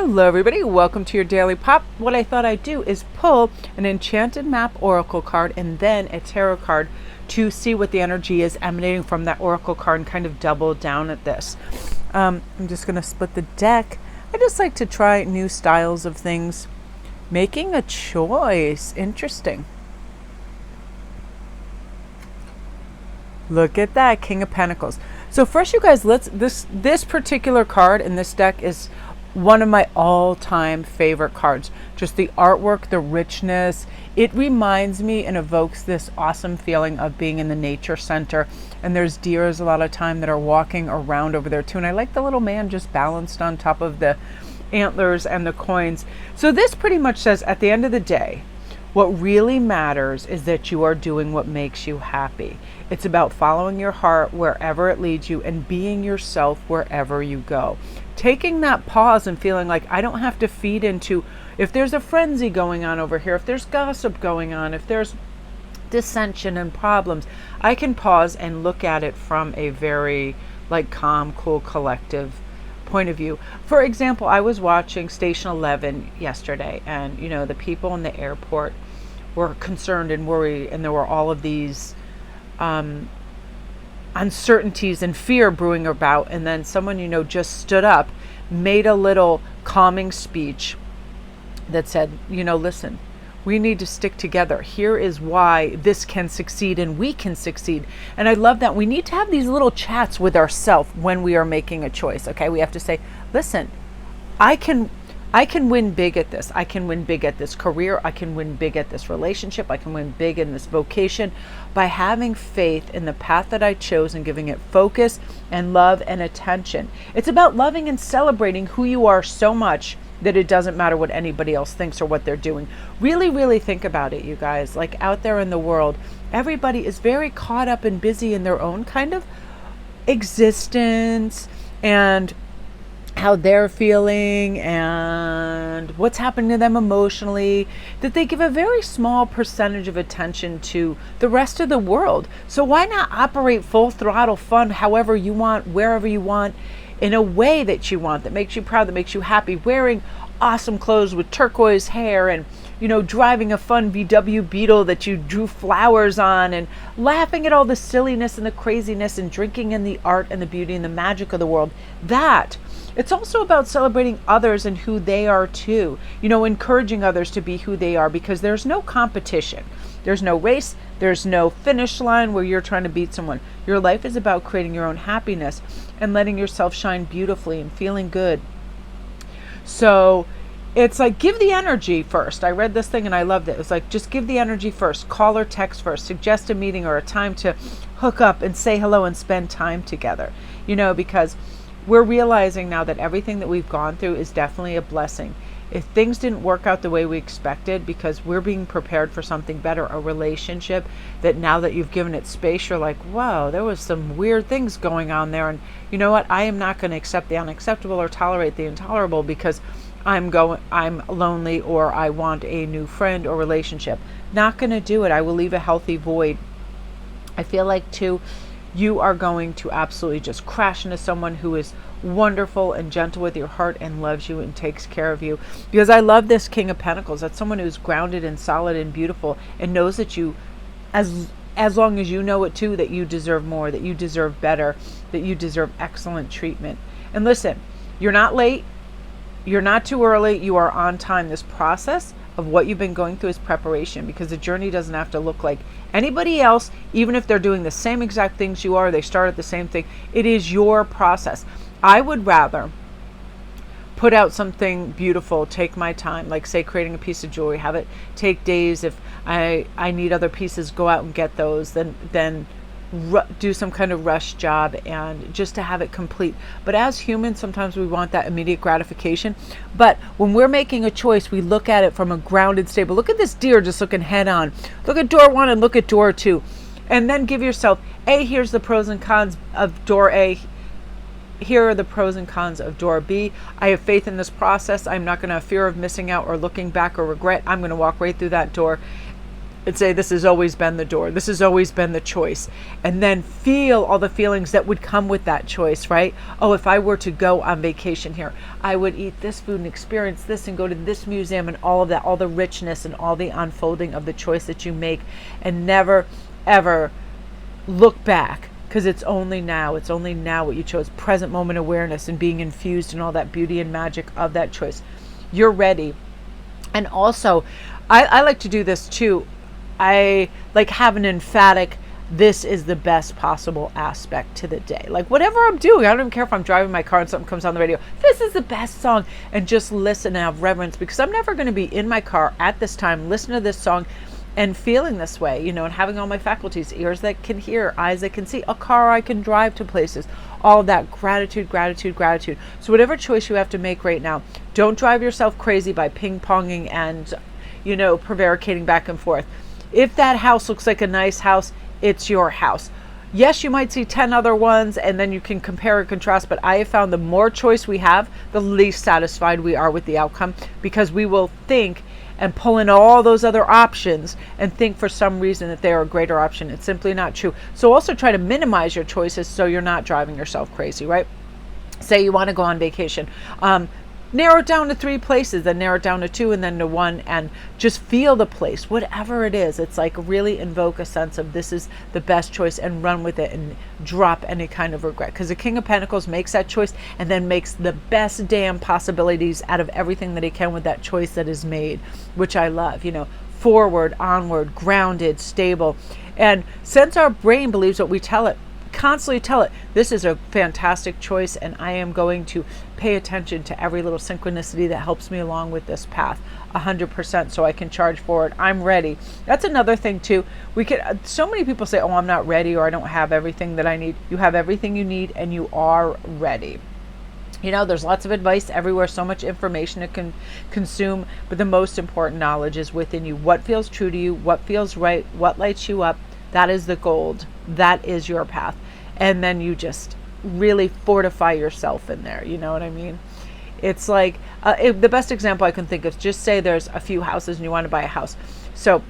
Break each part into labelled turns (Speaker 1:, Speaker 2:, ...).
Speaker 1: Hello everybody, welcome to your Daily Pop. What I thought I'd do is pull an Enchanted Map Oracle card and then a tarot card to see what the energy is emanating from that Oracle card and kind of double down at this. I'm just going to split the deck. I just like to try new styles of things. Making a choice. Interesting. Look at that, King of Pentacles. So first, you guys, this particular card in this deck is one of my all-time favorite cards. Just the artwork, the richness. It reminds me and evokes this awesome feeling of being in the nature center. And there's deers a lot of time that are walking around over there too. And I like the little man just balanced on top of the antlers and the coins. So this pretty much says at the end of the day, what really matters is that you are doing what makes you happy. It's about following your heart wherever it leads you and being yourself wherever you go. Taking that pause and feeling like I don't have to feed into if there's a frenzy going on over here, if there's gossip going on, if there's dissension and problems, I can pause and look at it from a very calm, cool, collective point of view. For example, I was watching Station 11 yesterday, and the people in the airport were concerned and worried, and there were all of these uncertainties and fear brewing about, and then someone just stood up, made a little calming speech that said, listen, we need to stick together. Here is why this can succeed and we can succeed. And I love that. We need to have these little chats with ourselves when we are making a choice. Okay, we have to say, listen, I can win big at this. I can win big at this career. I can win big at this relationship. I can win big in this vocation by having faith in the path that I chose and giving it focus and love and attention. It's about loving and celebrating who you are so much that it doesn't matter what anybody else thinks or what they're doing. Really, really think about it, you guys. Like out there in the world, everybody is very caught up and busy in their own kind of existence and how they're feeling and what's happening to them emotionally, that they give a very small percentage of attention to the rest of the world. So why not operate full throttle fun however you want, wherever you want, in a way that you want, that makes you proud, that makes you happy, wearing awesome clothes with turquoise hair and driving a fun VW Beetle that you drew flowers on, and laughing at all the silliness and the craziness and drinking in the art and the beauty and the magic of the world. That it's also about celebrating others and who they are too, encouraging others to be who they are, because there's no competition. There's no race. There's no finish line where you're trying to beat someone. Your life is about creating your own happiness and letting yourself shine beautifully and feeling good. So it's like, give the energy first. I read this thing and I loved it. It was like, just give the energy first. Call or text first. Suggest a meeting or a time to hook up and say hello and spend time together. Because we're realizing now that everything that we've gone through is definitely a blessing. If things didn't work out the way we expected, because we're being prepared for something better, a relationship that now that you've given it space, you're like, wow, there was some weird things going on there. And you know what? I am not going to accept the unacceptable or tolerate the intolerable because I'm lonely, or I want a new friend or relationship. Not going to do it. I will leave a healthy void. I feel like too, you are going to absolutely just crash into someone who is wonderful and gentle with your heart and loves you and takes care of you. Because I love this King of Pentacles. That's someone who's grounded and solid and beautiful and knows that you, as long as you know it too, that you deserve more, that you deserve better, that you deserve excellent treatment. And listen, you're not late. You're not too early. You are on time. This process of what you've been going through is preparation, because the journey doesn't have to look like anybody else. Even if they're doing the same exact things you are, they started the same thing. It is your process. I would rather put out something beautiful, take my time, like say creating a piece of jewelry, have it take days. If I need other pieces, go out and get those, then do some kind of rush job, and just to have it complete. But as humans, sometimes we want that immediate gratification. But when we're making a choice, we look at it from a grounded, stable. Look at this deer just looking head on. Look at door 1 and look at door 2. And then give yourself, here's the pros and cons of door A. Here are the pros and cons of door B. I have faith in this process. I'm not going to have fear of missing out or looking back or regret. I'm going to walk right through that door. and say, this has always been the door. This has always been the choice. And then feel all the feelings that would come with that choice, right? Oh, if I were to go on vacation here, I would eat this food and experience this and go to this museum and all of that, all the richness and all the unfolding of the choice that you make, and never, ever look back, because it's only now. It's only now what you chose. Present moment awareness and being infused in all that beauty and magic of that choice. You're ready. And also, I like to do this too. I like have an emphatic, this is the best possible aspect to the day. Like whatever I'm doing, I don't even care if I'm driving my car and something comes on the radio. This is the best song. And just listen and have reverence, because I'm never going to be in my car at this time, listening to this song and feeling this way, you know, and having all my faculties, ears that can hear, eyes that can see, a car I can drive to places, all of that. Gratitude, gratitude, gratitude. So whatever choice you have to make right now, don't drive yourself crazy by ping-ponging and, you know, prevaricating back and forth. If that house looks like a nice house, it's your house. Yes, you might see 10 other ones and then you can compare and contrast, but I have found the more choice we have, the least satisfied we are with the outcome, because we will think and pull in all those other options and think for some reason that they are a greater option. It's simply not true. So also try to minimize your choices so you're not driving yourself crazy, right? Say you want to go on vacation. Narrow it down to 3 places, then narrow it down to 2 and then to 1, and just feel the place, whatever it is. It's like really invoke a sense of this is the best choice and run with it and drop any kind of regret. Because the King of Pentacles makes that choice and then makes the best damn possibilities out of everything that he can with that choice that is made, which I love, you know, forward, onward, grounded, stable. And since our brain believes what we tell it, constantly tell it, this is a fantastic choice and I am going to pay attention to every little synchronicity that helps me along with this path 100% so I can charge forward. I'm ready. That's another thing too. We could, so many people say, oh, I'm not ready, or I don't have everything that I need. You have everything you need and you are ready. You know, there's lots of advice everywhere, so much information to consume, but the most important knowledge is within you. What feels true to you, what feels right, what lights you up, that is the gold. That is your path. And then you just really fortify yourself in there. You know what I mean? It's like the best example I can think of, just say there's a few houses and you want to buy a house. So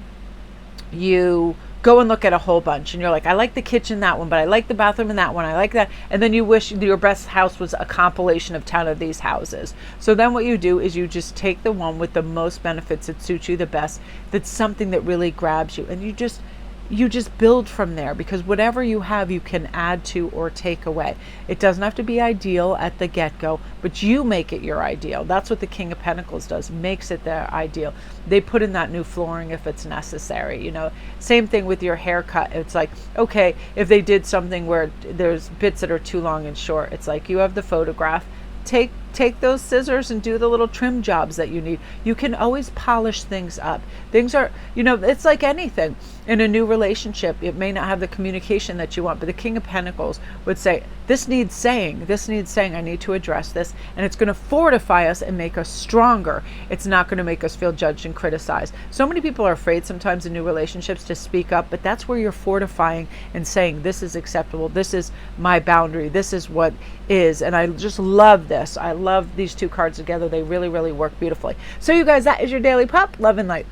Speaker 1: you go and look at a whole bunch and you're like, I like the kitchen in that one, but I like the bathroom in that one, I like that. And then you wish your best house was a compilation of 10 of these houses. So then what you do is you just take the one with the most benefits that suits you the best, that's something that really grabs you, and you just build from there, because whatever you have you can add to or take away. It doesn't have to be ideal at the get-go, but you make it your ideal. That's what the King of Pentacles does, makes it their ideal. They put in that new flooring if it's necessary, you know. Same thing with your haircut. It's like, okay, if they did something where there's bits that are too long and short, it's like you have the photograph, take those scissors and do the little trim jobs that you need. You can always polish things up. Things are, you know, it's like anything. In a new relationship, it may not have the communication that you want, but the King of Pentacles would say, this needs saying, I need to address this, and it's going to fortify us and make us stronger. It's not going to make us feel judged and criticized. So many people are afraid sometimes in new relationships to speak up, but that's where you're fortifying and saying, this is acceptable, this is my boundary, this is what is. And I just love this. I love these 2 cards together. They really, really work beautifully. So you guys, that is your daily pop. Love and light.